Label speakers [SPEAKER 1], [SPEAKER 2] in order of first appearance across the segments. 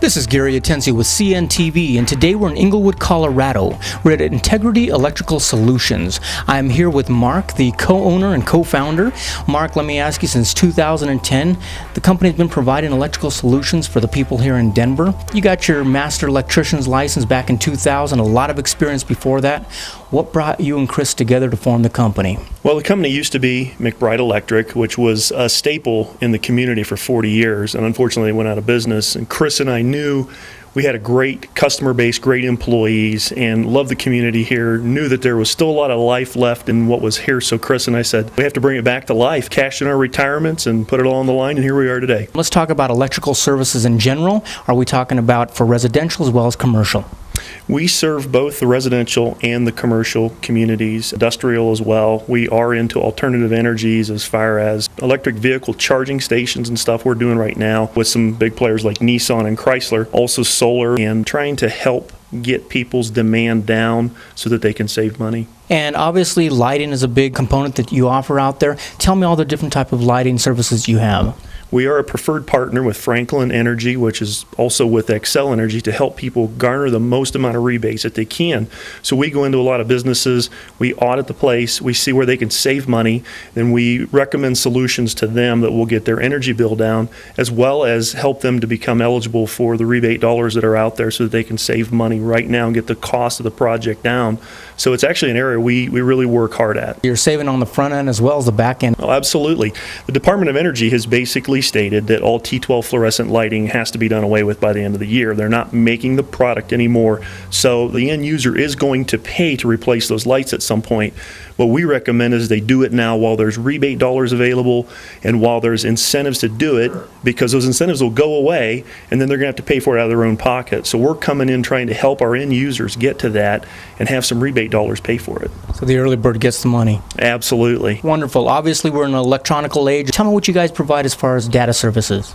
[SPEAKER 1] This is Gary Atensi with CNTV, and today we're in Inglewood, Colorado. We're at Integrity Electrical Solutions. I'm here with Mark, the co-owner and co-founder. Mark, let me ask you, since 2010, the company's been providing electrical solutions for the people here in Denver. You got your master electrician's license back in 2000, a lot of experience before that. What brought you and Chris together to form the company?
[SPEAKER 2] Well, the company used to be McBride Electric, which was a staple in the community for 40 years, and unfortunately went out of business. And Chris and I knew we had a great customer base, great employees, and loved the community here, knew that there was still a lot of life left in what was here. So Chris and I said, we have to bring it back to life, cash in our retirements, and put it all on the line, and here we are today.
[SPEAKER 1] Let's talk about electrical services in general. Are we talking about for residential as well as commercial?
[SPEAKER 2] We serve both the residential and the commercial communities, industrial as well. We are into alternative energies as far as electric vehicle charging stations and stuff we're doing right now with some big players like Nissan and Chrysler, also solar, and trying to help get people's demand down so that they can save money.
[SPEAKER 1] And obviously lighting is a big component that you offer out there. Tell me all the different type of lighting services you have.
[SPEAKER 2] We are a preferred partner with Franklin Energy, which is also with Xcel Energy, to help people garner the most amount of rebates that they can. So we go into a lot of businesses, we audit the place, we see where they can save money, then we recommend solutions to them that will get their energy bill down, as well as help them to become eligible for the rebate dollars that are out there so that they can save money right now and get the cost of the project down. So it's actually an area we really work hard at.
[SPEAKER 1] You're saving on the front end as well as the back end.
[SPEAKER 2] Oh, absolutely. The Department of Energy has basically stated that all T12 fluorescent lighting has to be done away with by the end of the year. They're not making the product anymore, so the end user is going to pay to replace those lights at some point. What we recommend is they do it now while there's rebate dollars available and while there's incentives to do it, because those incentives will go away and then they're going to have to pay for it out of their own pocket. So we're coming in trying to help our end users get to that and have some rebate dollars pay for it.
[SPEAKER 1] So the early bird gets the money.
[SPEAKER 2] Absolutely.
[SPEAKER 1] Wonderful. Obviously we're in an electronical age. Tell me what you guys provide as far as data services.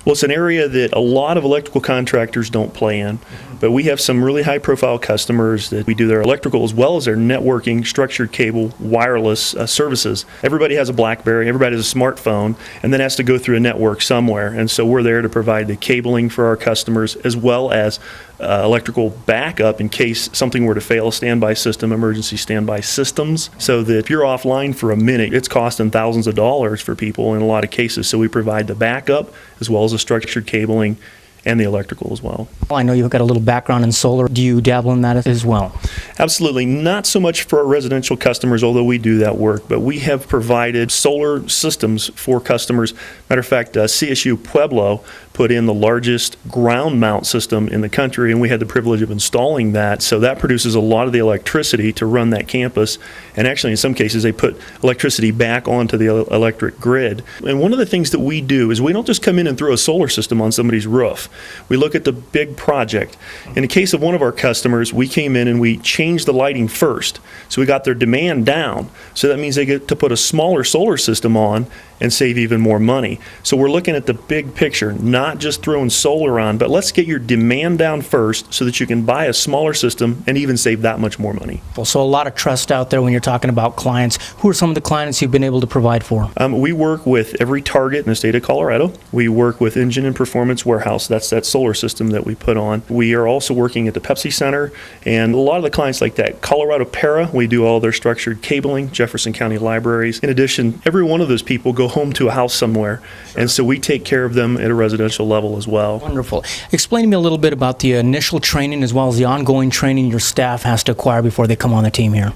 [SPEAKER 2] Well, it's an area that a lot of electrical contractors don't play in, but we have some really high-profile customers that we do their electrical as well as their networking, structured cable, wireless services. Everybody has a BlackBerry, everybody has a smartphone, and then has to go through a network somewhere. And so we're there to provide the cabling for our customers as well as electrical backup in case something were to fail, a standby system, emergency standby systems, so that if you're offline for a minute, it's costing thousands of dollars for people in a lot of cases. So we provide the backup as well as the structured cabling and the electrical as well.
[SPEAKER 1] Well, I know you've got a little background in solar. Do you dabble in that as well?
[SPEAKER 2] Absolutely. Not so much for our residential customers, although we do that work, but we have provided solar systems for customers. Matter of fact, CSU Pueblo put in the largest ground mount system in the country, and we had the privilege of installing that. So that produces a lot of the electricity to run that campus, and actually in some cases they put electricity back onto the electric grid. And one of the things that we do is we don't just come in and throw a solar system on somebody's roof. We look at the big project. In the case of one of our customers, we came in and we changed the lighting first. So we got their demand down. So that means they get to put a smaller solar system on and save even more money. So we're looking at the big picture, not just throwing solar on, but let's get your demand down first so that you can buy a smaller system and even save that much more money.
[SPEAKER 1] Well, so a lot of trust out there when you're talking about clients. Who are some of the clients you've been able to provide for?
[SPEAKER 2] We work with every target in the state of Colorado. We work with Engine and Performance Warehouse. That's that solar system that we put on. We are also working at the Pepsi Center and a lot of the clients like that. Colorado Para, we do all their structured cabling, Jefferson County Libraries. In addition, every one of those people go home to a house somewhere, and so we take care of them at a residential level as well.
[SPEAKER 1] Wonderful. Explain to me a little bit about the initial training as well as the ongoing training your staff has to acquire before they come on the team here.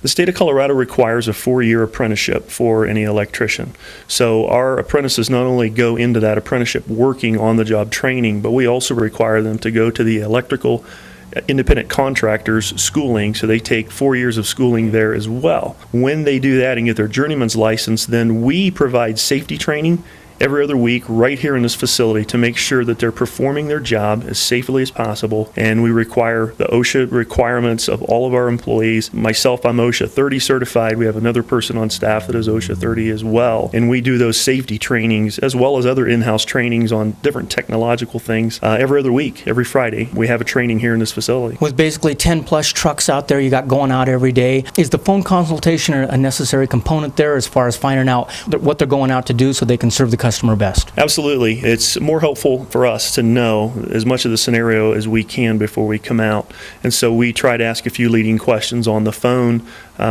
[SPEAKER 2] The state of Colorado requires a 4-year apprenticeship for any electrician. So our apprentices not only go into that apprenticeship working on the job training, but we also require them to go to the electrical independent contractors schooling, so they take 4 years of schooling there as well. When they do that and get their journeyman's license, then we provide safety training every other week right here in this facility to make sure that they're performing their job as safely as possible. And we require the OSHA requirements of all of our employees. Myself, I'm OSHA 30 certified. We have another person on staff that is OSHA 30 as well. And we do those safety trainings as well as other in-house trainings on different technological things every other week, every Friday. We have a training here in this facility.
[SPEAKER 1] With basically 10 plus trucks out there you got going out every day, is the phone consultation a necessary component there as far as finding out what they're going out to do so they can serve the customer customer best?
[SPEAKER 2] Absolutely. It's more helpful for us to know as much of the scenario as we can before we come out. And so we try to ask a few leading questions on the phone.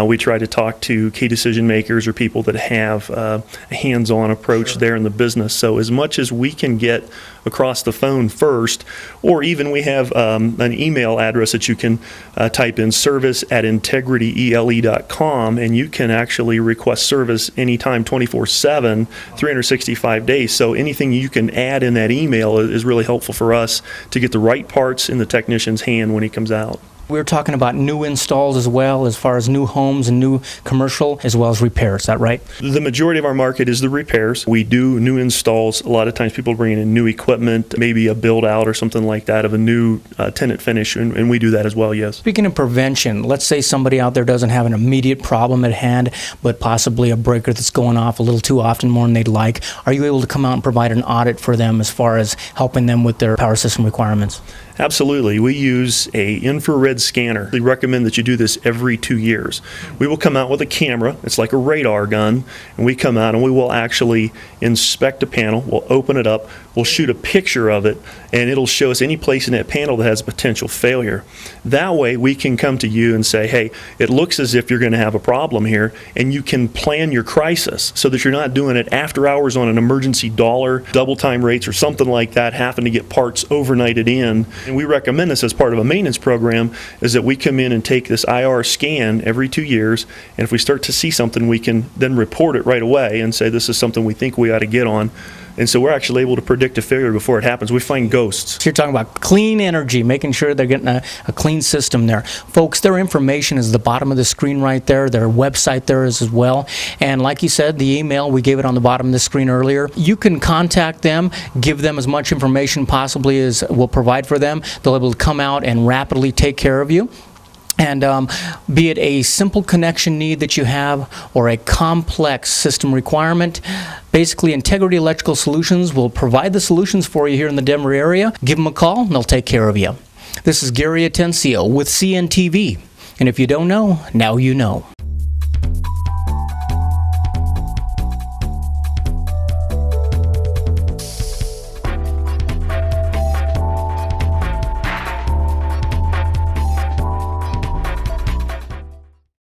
[SPEAKER 2] We try to talk to key decision makers or people that have a hands-on approach there in the business. So as much as we can get across the phone first, or even we have an email address that you can type in service@integrityele.com, and you can actually request service anytime 24/7, 365 days. So anything you can add in that email is really helpful for us to get the right parts in the technician's hand when he comes out.
[SPEAKER 1] We're talking about new installs as well, as far as new homes and new commercial, as well as repairs. Is that right?
[SPEAKER 2] The majority of our market is the repairs. We do new installs. A lot of times people bring in new equipment, maybe a build out or something like that of a new tenant finish, and we do that as well, yes.
[SPEAKER 1] Speaking of prevention, let's say somebody out there doesn't have an immediate problem at hand, but possibly a breaker that's going off a little too often, more than they'd like. Are you able to come out and provide an audit for them as far as helping them with their power system requirements?
[SPEAKER 2] Absolutely. We use a infrared scanner. We recommend that you do this every 2 years. We will come out with a camera. It's like a radar gun, and we come out and we will actually inspect a panel. We'll open it up. We'll shoot a picture of it, and it'll show us any place in that panel that has a potential failure. That way we can come to you and say, hey, it looks as if you're going to have a problem here, and you can plan your crisis so that you're not doing it after hours on an emergency dollar, double time rates or something like that, having to get parts overnighted in. And we recommend this as part of a maintenance program, is that we come in and take this IR scan every 2 years, and if we start to see something, we can then report it right away and say this is something we think we ought to get on. And so we're actually able to predict a failure before it happens. We find ghosts.
[SPEAKER 1] So you're talking about clean energy, making sure they're getting a clean system there. Folks, their information is at the bottom of the screen right there. Their website there is as well. And like you said, the email, we gave it on the bottom of the screen earlier. You can contact them, give them as much information possibly as we'll provide for them. They'll be able to come out and rapidly take care of you. And be it a simple connection need that you have or a complex system requirement, basically Integrity Electrical Solutions will provide the solutions for you here in the Denver area. Give them a call and they'll take care of you. This is Gary Atencio with CNTV. And if you don't know, now you know.